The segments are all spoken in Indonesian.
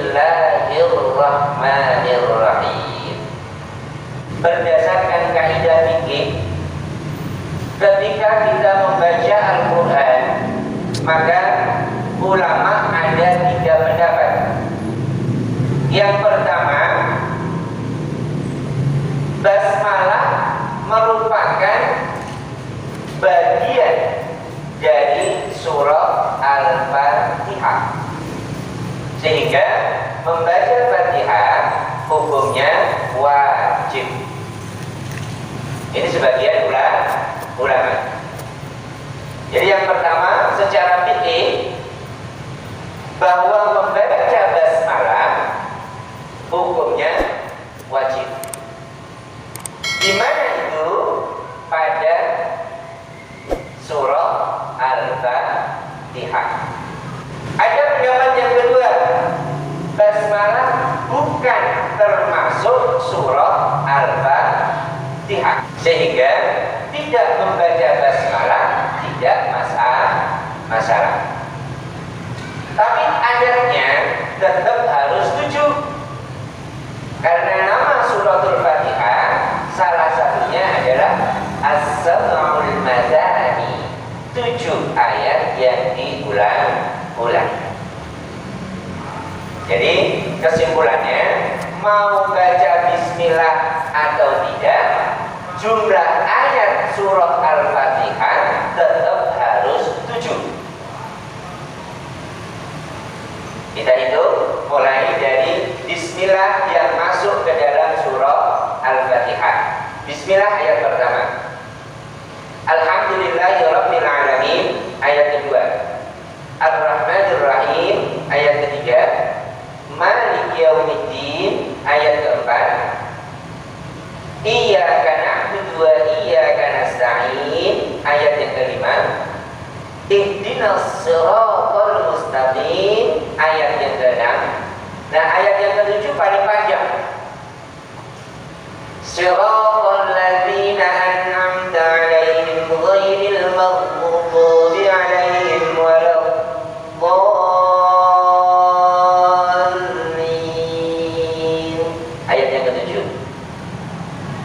Bismillahirrahmanirrahim. Berdasarkan kaidah fikih, ketika kita membaca Al-Quran, maka ulama ada 3 pendapat. Yang pertama, basmalah merupakan bagian dari surah Al-Fatihah, sehingga membaca Fatihah hukumnya wajib. Ini sebagian ulama. Jadi yang pertama, secara fikih, bahwa membaca basmalah hukumnya wajib. Di mana itu? Pada surah Al-Fatihah. Ada pendapat yang kedua, basmalah bukan termasuk surah Al-Fatihah, sehingga tidak membaca basmalah tidak masalah. Tapi adatnya tetap harus 7, karena nama suratul Fatihah salah satunya adalah As-Sab'ul Madani, 7 ayat yang diulang-ulang. Jadi kesimpulannya, mau baca bismillah atau tidak, jumlah ayat surah Al-Fatihah tetap harus 7. Kita hitung mulai dari bismillah yang masuk ke dalam surah Al-Fatihah. Bismillah ayat pertama. Alhamdulillahirabbil alamin ayat kedua. Ar-Rahmanir-Rahim ayat ketiga. Maliki yaumiddin ayat keempat. Iyyaka na'budu wa iyyaka nasta'in ayat yang kelima. Ihdinas siratal mustaqim ayat yang keenam. Nah, ayat yang ketujuh paling panjang. Siratal ladzina an'amta 'alaihim ghairil maghdubi 'alaihim waladdallin. Ayat yang ketujuh.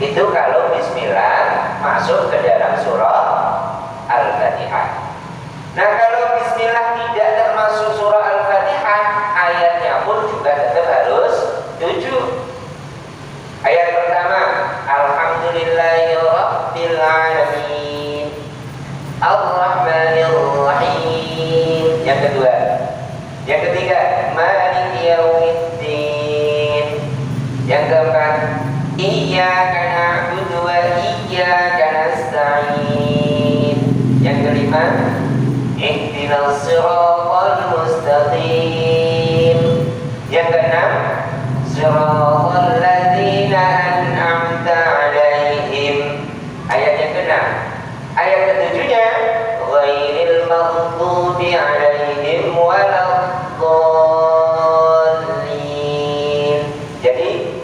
Itu kalau bismillah masuk ke dalam surah Al-Fatihah. Nah, kalau bismillah tidak termasuk surah Al-Fatihah, ayatnya pun juga tetap harus 7. Ayat pertama, Alhamdulillahirabbil alamin Ar-Rahmanir-Rahim. Yang kedua. Yang ketiga, Maliki yaumiddin. Yang keempat, Iyyaka na'budu wa iyyaka nasta'in. Yang kelima, Ihdinas siratal mustaqim. Yang keenam, Siratal ladzina an'amta 'alaihim. Ayat yang keenam. Ayat ketujuhnya, Ghairil maghdubi 'alaihim waladdallin. Jadi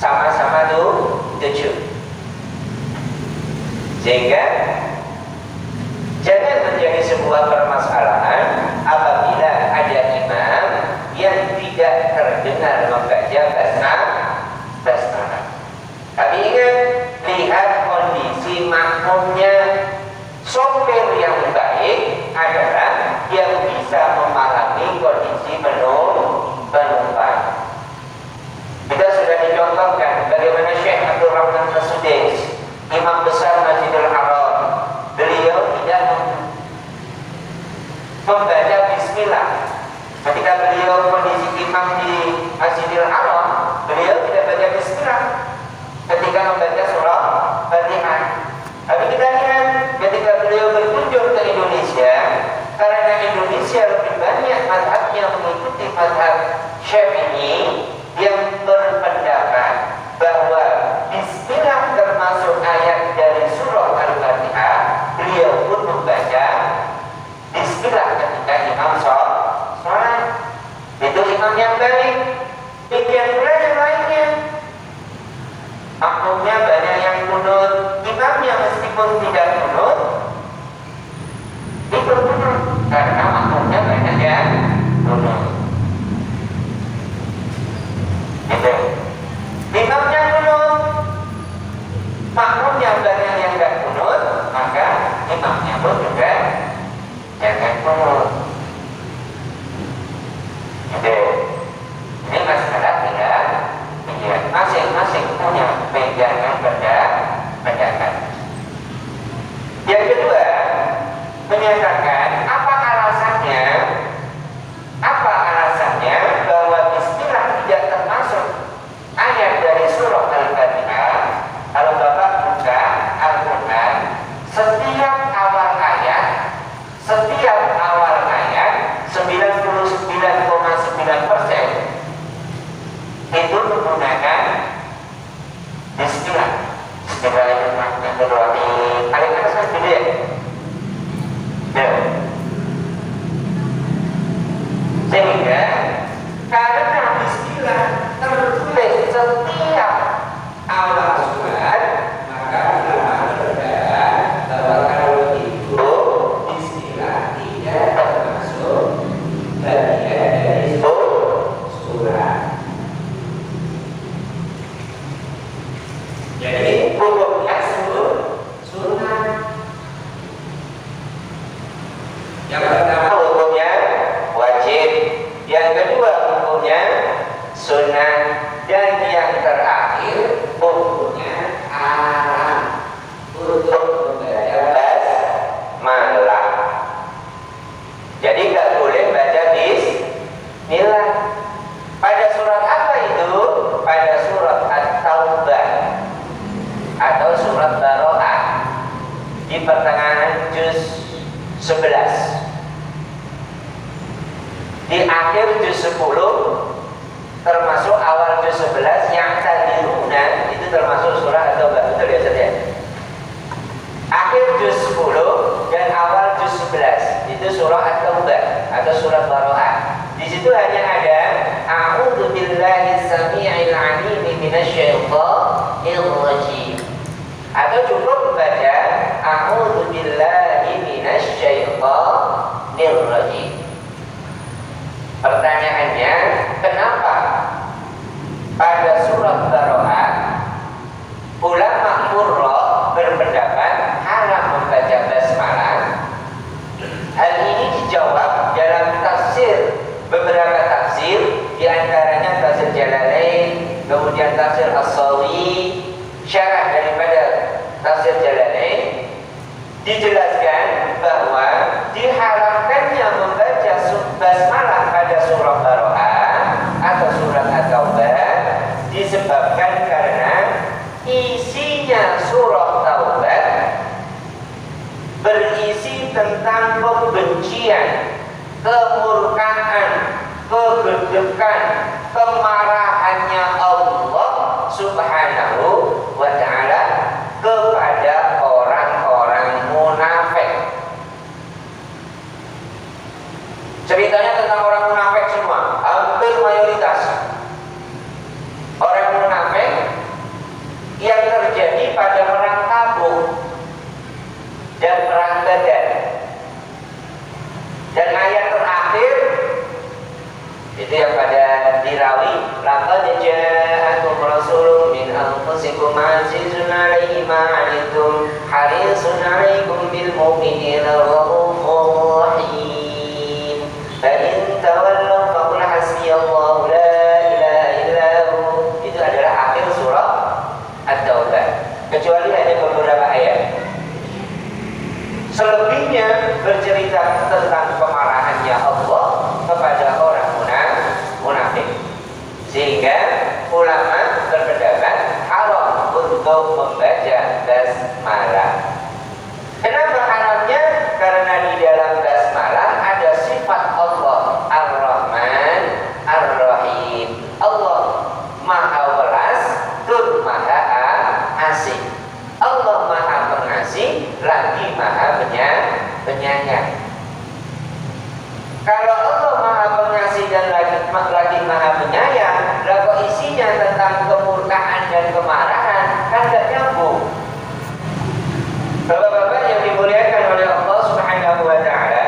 sama-sama tuh 7. Sehingga jangan menjadi sebuah permasalahan apabila ada imam yang tidak terdengar membaca basmalah. Tapi ingat, lihat kondisi makmumnya. Sopir yang baik adalah yang bisa memahami kondisi penumpang. Kita sudah dicontohkan bagaimana Syekh Abdul Rahman As-Sudais, imam besar Masjidil Haram. Beliau tidak membaca bismillah. Ketika beliau kondisi imam di Masjidil Haram, beliau tidak baca bismillah ketika membaca surah Fatihah. Tapi kita lihat ketika beliau berkunjung ke Indonesia, karena Indonesia lebih banyak mazhabnya mengikuti mazhab Syafi'i yang berpendapat bahwa bismillah termasuk ayat dari surah Al-Fatihah, beliau pun membaca bismillah ketika imam sholat. Itu imam yang baik. Demikian pula yang lainnya. Makmumnya banyak yang kunut, imamnya meskipun tidak kunut, itu kunut karena makmumnya banyak yang kunut. sunnah, dan yang terakhir hukumnya haram untuk membaca basmalah. Jadi nggak boleh baca bismillah. Pada surat apa itu? Pada surat At-Taubah atau surat Baroah di pertengahan juz 11. Di akhir juz 10 termasuk awal juz 11 yang tadiluna itu termasuk surah At-Taubah. Betul ya saja. Akhir juz 10 dan awal juz 11 itu surah At-Taubah atau surat Baroah. Di situ hanya ada a'udzu billahi samii'il 'aliim minasyaitonir rajim. Atau cukup membaca a'udzu billahi minasyaitonir rajim. Pertanyaannya, kenapa pada surat Baroah ulama qurra berpendapat haram membaca basmalah? Hal ini dijawab dalam tafsir, beberapa tafsir, di antaranya tafsir Jalalain, kemudian tafsir As-Sawi, syarah daripada tafsir Jalalain, dijelaskan bahwa diharamkannya membaca basmalah pada surah Baroah atau surat At-Taubah disebabkan karena isinya surah Taubah berisi tentang pembencian, kemurkaan, kegedekan, kemarahannya Allah Subhanahu wa ta'ala kepada orang-orang munafik. Ceritanya tentang orang munafik semua, hampir mayoritas orang munafik yang terjadi pada perang Tabuk dan perang Badar. Dan ayat terakhir itu yang pada dirawi, laqad ja'akum rasulun min anfusikum azizun 'alaihi ma 'anittum harisun 'alaikum bil mu'minina raufur rahim. Fa in tawallaw faqul hasbiyallahu la ilaha illa hu. Itu adalah akhir surah At-Taubah. Kecuali hanya beberapa ayat. Selebihnya bercerita tentang kemarahannya Allah kepada orang munafik. Sehingga ulama berpendapat haram untuk membaca basmalah. Kenapa haramnya? Karena di dalam basmalah ada sifat Allah Ar-Rahman Ar-Rahim. Allah Maha Welas dan Maha Asih. Allah Maha Pengasih lagi Maha Penyayang. Kalau Allah Maha Pengasih dan lagi Maha Penyayang, lalu isinya tentang kemurkaan dan kemarahan, kan tidak nyambung. Bapak-bapak yang dimuliakan oleh Allah Subhanahu wa ta'ala,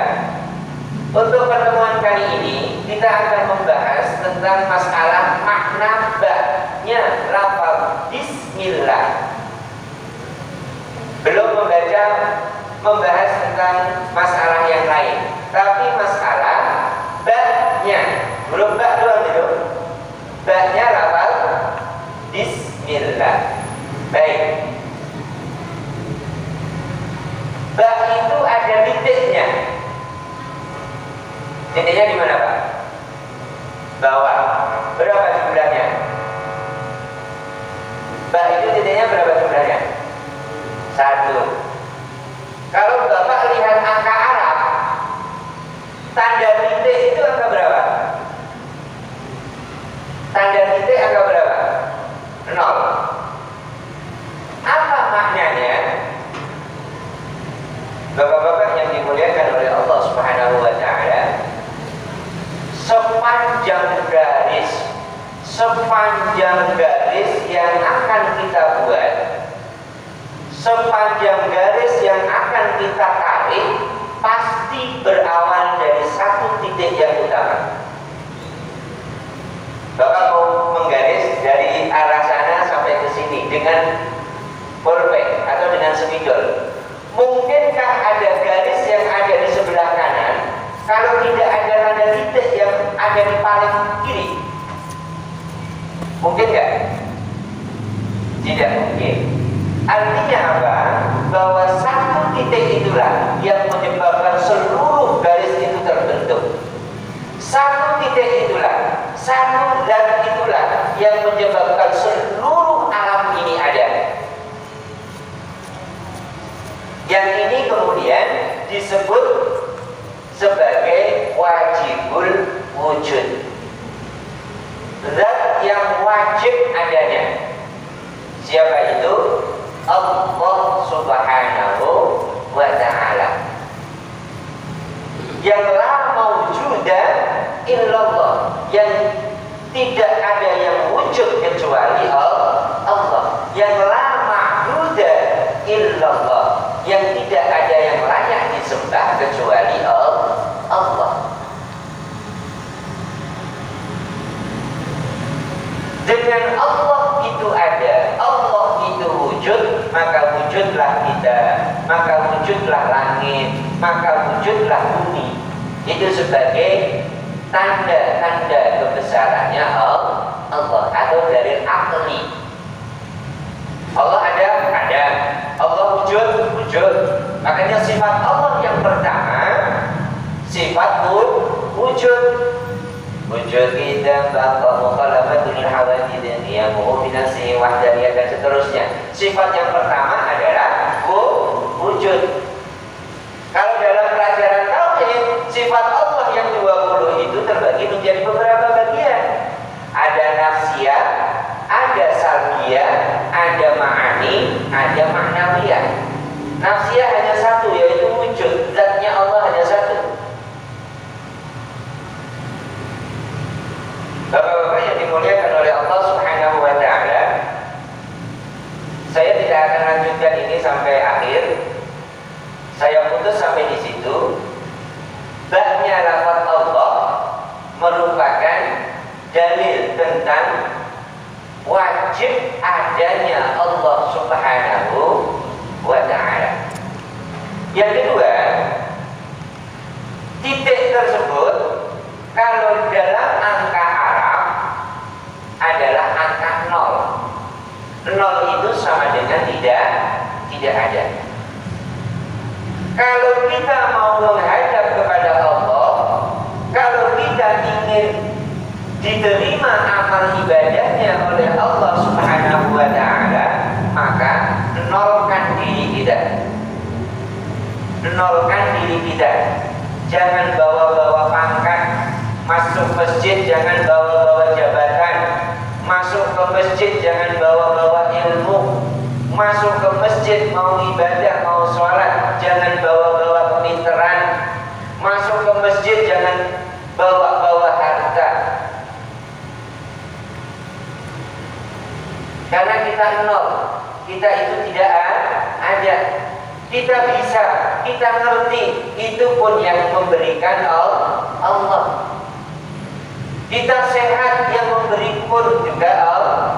untuk pertemuan kali ini kita akan membahas tentang masalah makna ba'nya lafaz bismillah. Belum membahas tentang masalah yang lain, tapi masalah ba'nya, belum ba' doang itu. Ba'nya lafaz bismillah. Baik. Ba' itu ada titiknya. Titiknya di mana, Pak? Bawah. Berapa jumlahnya? Ba' itu titiknya berapa jumlahnya? 1. Kalau Bapak lihat angka Arab, tanda titik itu angka berapa? Tanda titik angka berapa? 0. Apa maknanya? Bapak-bapak yang dimuliakan oleh Allah Subhanahu wa ta'ala, sepanjang garis yang akan kita buat, sepanjang garis yang akan kita tarik, pasti berawal dari satu titik yang utama. Bapak mau menggaris dari arah sana sampai ke sini dengan pulpen atau dengan spidol. Mungkinkah ada garis yang ada di sebelah kanan kalau tidak ada tanda titik yang ada di paling kiri? yakin. Artinya apa? Bahwa satu titik itulah yang menyebabkan seluruh garis itu terbentuk. Satu titik itulah, satu zat itulah yang menyebabkan seluruh alam ini ada. Yang ini kemudian disebut sebagai wajibul wujud. Zat yang wajib adanya. Siapa itu? Allah Subhanahu wa ta'ala. Yang la mawjuda illallah, yang tidak ada yang wujud kecuali Allah. Yang la ma'buda illallah, yang tidak ada yang layak disembah kecuali Allah. Dengan Allah itu ada, Allah itu wujud, maka wujudlah kita, maka wujudlah langit, maka wujudlah bumi. Itu sebagai tanda-tanda kebesarannya Allah, atau dari akli. Allah ada. Allah wujud. Makanya sifat Allah yang pertama sifat wujud. Wujud kita baqa mukhalafatul hawadith qiyamu bi nafsihi wahdaniyah dan seterusnya. Sifat yang pertama adalah wujud. Kalau dalam pelajaran tauhid, sifat Allah yang 20 itu terbagi menjadi beberapa bagian. Ada nafsiyah, ada salbiyah, ada ma'ani, ada ma'nawiyah. Nafsiyah hanya satu, yaitu wujud. Zatnya Allah hanya satu. Bapak-bapak yang dimuliakan oleh Allah Subhanahu wa ta'ala, saya tidak akan lanjutkan ini sampai akhir. Saya putus sampai di situ. Ba'nya lafaz Allah merupakan dalil tentang wajib adanya Allah Subhanahu wa ta'ala. Yang kedua, titik tersebut kalau dalam angka Arab adalah angka 0. 0 itu sama dengan tidak ada. Kalau kita mau menghadap kepada Allah, kalau kita ingin diterima amal ibadahnya oleh Allah Subhanahu wa ta'ala, maka nolkan diri kita. Nolkan diri kita. Jangan bawa-bawa pangkat. Masuk masjid jangan bawa-bawa jabatan. Masuk ke masjid jangan bawa-bawa ilmu. Masuk ke masjid mau ibadah, mau sholat, jangan bawa-bawa pemiteran. Masuk ke masjid jangan bawa-bawa harta. Karena kita nol, kita itu tidak ada. Kita bisa, kita ngerti, itu pun yang memberikan Allah. Kita sehat, yang memberi pun juga Allah.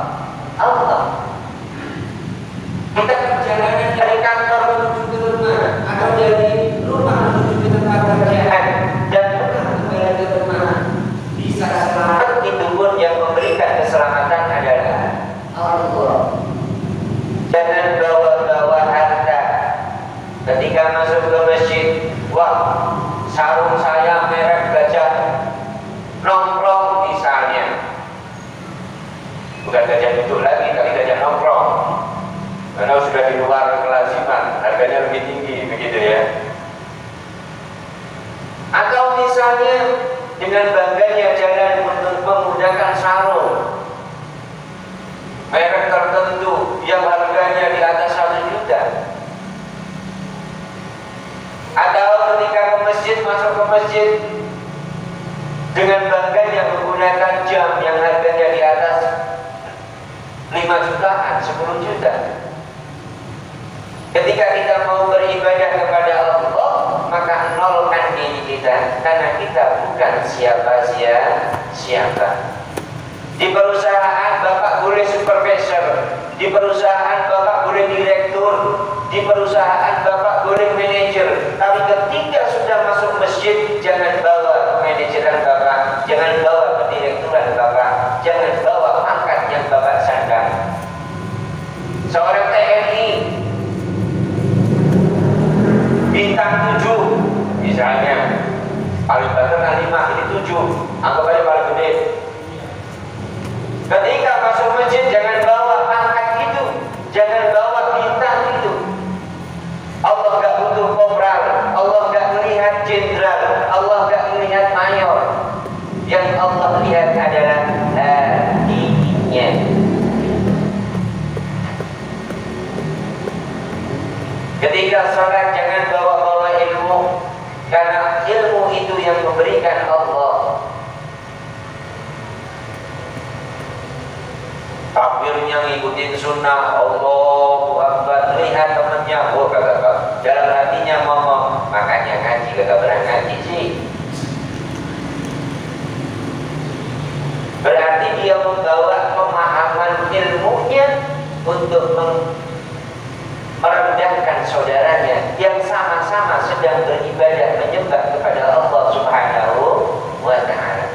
Kita perjalanan dari kantor menuju ke rumah, atau dari rumah menuju ke tempat kerjaan, dan pulang kembali ke rumah, bisa selamat, itu pun yang memberikan keselamatan adalah Allah. Jangan bawa-bawa harta. Ketika masuk ke masjid, wah, sarung saya merek Gajah Nongkrong misalnya. Bukan gajah duduk lagi, tapi gajah nongkrong. Karena sudah di luar kelaziman, harganya lebih tinggi, begitu ya. Atau misalnya dengan bangganya jalan menggunakan sarung merek tertentu yang harganya di atas 1 juta. Atau ketika ke masjid, masuk ke masjid dengan bangganya menggunakan jam yang harganya di atas 5 jutaan, 10 juta. Ketika kita mau beribadah kepada Allah, maka nolkan diri kita, karena kita bukan siapa-siapa. Di perusahaan Bapak boleh supervisor, di perusahaan Bapak boleh direktur, di perusahaan Bapak boleh manajer. Tapi ketika sudah masuk masjid, jangan bawa manajeran Bapak, jangan bawa direkturan Bapak, jangan bawa pangkat yang Bapak sandang. Seorang jenderal, Allah gak melihat mayor. Yang Allah lihat adalah hatinya. Ketika sholat jangan bawa-bawa ilmu, karena ilmu itu yang memberikan Allah. Takbirnya ngikutin sunnah, Allahu Akbar, lihat temannya, oh kagak, dalam hatinya ngomong, makanya ngaji kagak pernah ngaji sih. Berarti dia membawa pemahaman ilmunya untuk merendahkan saudaranya yang sama-sama sedang beribadah menyembah kepada Allah Subhanahu wa Ta'ala.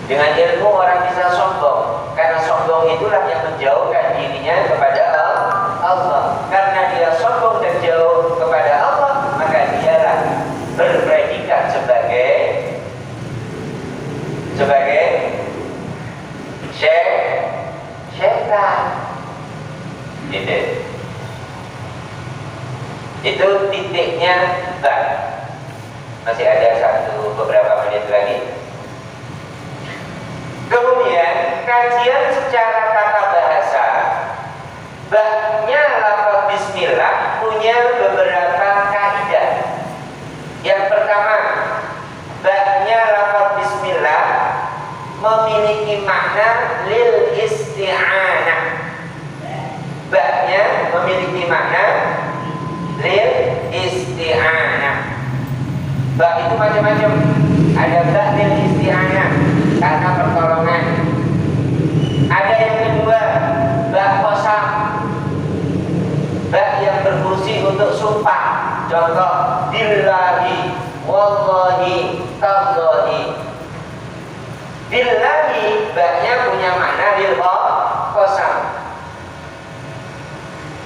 Dengan ilmu orang bisa sombong, karena sombong itulah yang menjauhkan dirinya kepada Allah. Karena dia sombong dan jauh kepada Allah, maka dialah berpredikat sebagai syaitan. Itu titiknya bak. Masih ada beberapa menit lagi. Kemudian kajian secara tata bahasa, baknya lafaz bismillah punya beberapa kaidah. Yang pertama, baknya lafaz bismillah memiliki makna lil isti'anah. Baknya memiliki makna lil isti'anah. Bak itu macam-macam. Ada bak lil isti'anah karena pertolongan. Ada yang kedua, bak qasam, bak yang berfungsi untuk sumpah. Contoh, billahi, wallahi, tallahi. Billahi baknya punya makna lil qasam.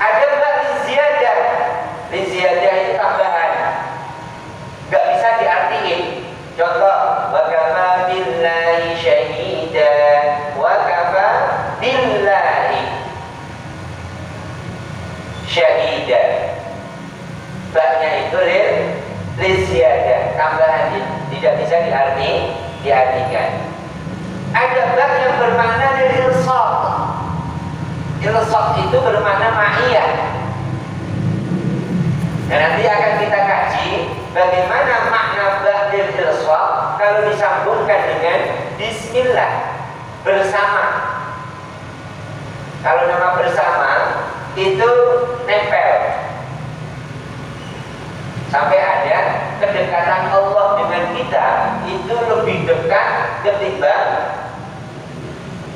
Ada bak liziyadah. Liziyadah itu tambahan, gak bisa diartiin. Contoh, wa kafa billahi syahida, wa kafa billahi syahida. Baknya itu liziyadah, tambahan, tidak bisa diartikan. Ada bak yang bermakna ilsaq. Ilsaq itu bermakna ma'iyah. Dan nanti akan kita kaji bagaimana makna bak ilsaq kalau disambungkan dengan bismillah, bersama. Kalau nama bersama itu nempel, sampai ada kedekatan Allah dengan kita itu lebih dekat ketimbang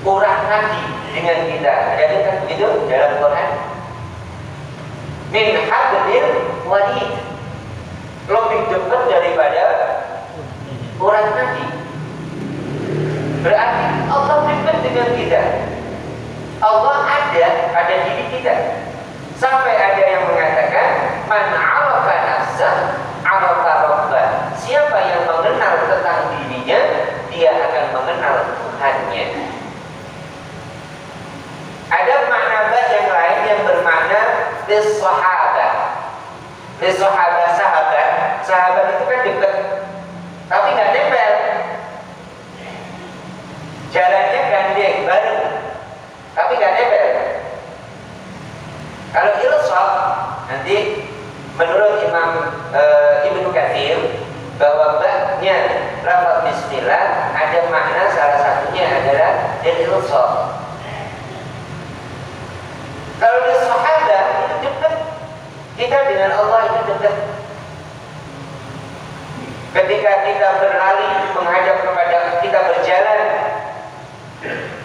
orang nabi dengan kita. Ada dekat begitu dalam Quran. Min hablil warid, lebih dekat daripada orang nabi. Berarti Allah dekat dengan kita. Allah ada pada diri kita. Sampai ada yang mengatakan, man arafa nafsah arafa rabbah. Siapa yang mengenal tentang dirinya, dia akan mengenal Tuhannya. Ada makna yang lain yang bermakna lis-sahabah. Lis-sahabah, sahabat. Sahabat itu kan dekat, tapi nggak nempel. Jalannya gandeng bareng, tapi nggak nempel. Kalau ilsaq, nanti menurut Imam Ibnu Katsir bahwa baknya lafaz bismillah ada makna, salah satunya adalah ilsaq. Kalau sahabat itu dekat, kita dengan Allah itu dekat. Ketika kita berlari menghadap kepada, kita berjalan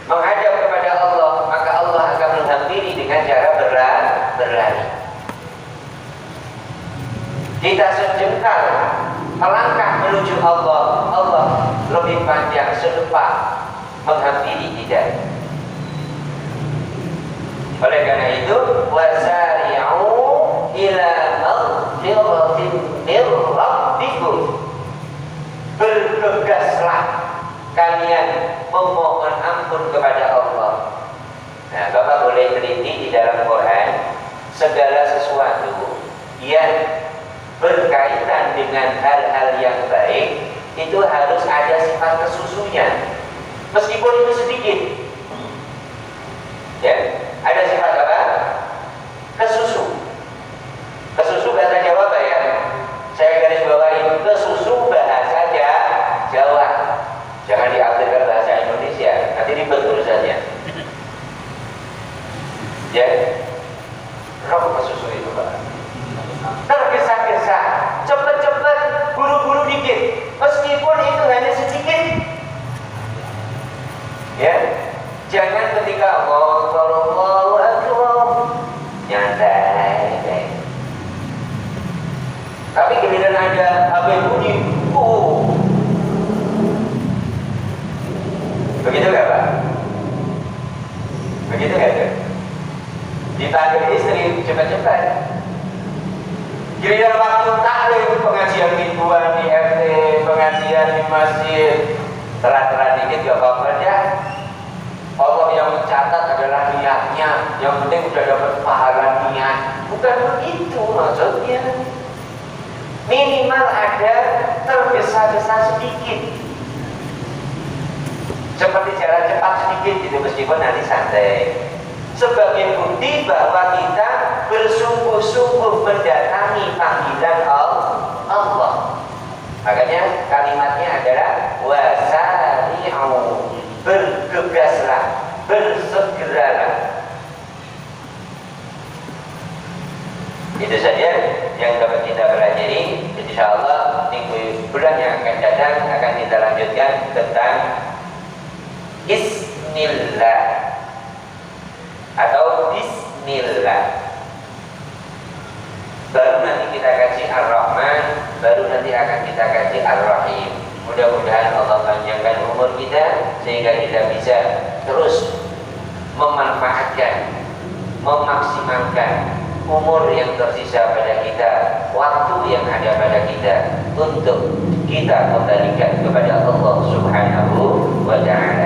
menghadap kepada Allah, maka Allah akan menghampiri dengan cara berlari. Kita sejengkal melangkah menuju Allah, Allah lebih panjang sedepak menghampiri kita. Oleh karena itu, wasari'u ila maghfiratin min rabbikum, bergegaslah kalian memohon ampun kepada Allah. Nah, Bapak boleh teliti di dalam Quran segala sesuatu yang berkaitan dengan hal-hal yang baik itu harus ada sifat kesusunya, meskipun itu sedikit. Ya, ada sifat apa? Kesusu. Kesusu bahasa Jawa Pak ya. Saya garis bawahi, kesusu bahasa Jawa. Jangan diambilkan bahasa Indonesia, nanti ribet urusannya. Ya, roh kesusu itu Pak. Tergesa-gesa, cepet-cepet, buru-buru dikit, meskipun itu hanya sedikit. Ya, jangan ketika Allahu Akbar nyantai. Tapi kemudian ada HP bunyi, begitu nggak Pak? Begitu nggak tuh? Ditanya istri cepat-cepat. Giliran waktu taklim, pengajian mingguan di RT, pengajian di masjid, telat-telat dikit gak apa-apa ya. Allah yang mencatat adalah niatnya, yang penting udah dapat pahala niat. Bukan begitu maksudnya. Minimal ada tergesa-gesa sedikit, seperti jalan cepat sedikit gitu, meskipun nanti santai. Sebagai bukti bahwa kita bersungguh-sungguh mendatangi panggilan Allah. Makanya kalimatnya adalah wasari'u, bergegaslah, bersegeralah. Itu saja yang dapat kita pelajari. Insyaallah minggu bulan yang akan datang akan kita lanjutkan tentang Bismillah atau Bismillah. Baru nanti kita kaji Ar-Rahman, baru nanti akan kita kaji Ar-Rahim. Mudah-mudahan Allah panjangkan umur kita sehingga kita bisa terus memanfaatkan, memaksimalkan umur yang tersisa pada kita, waktu yang ada pada kita untuk kita kembalikan kepada Allah Subhanahu wa ta'ala.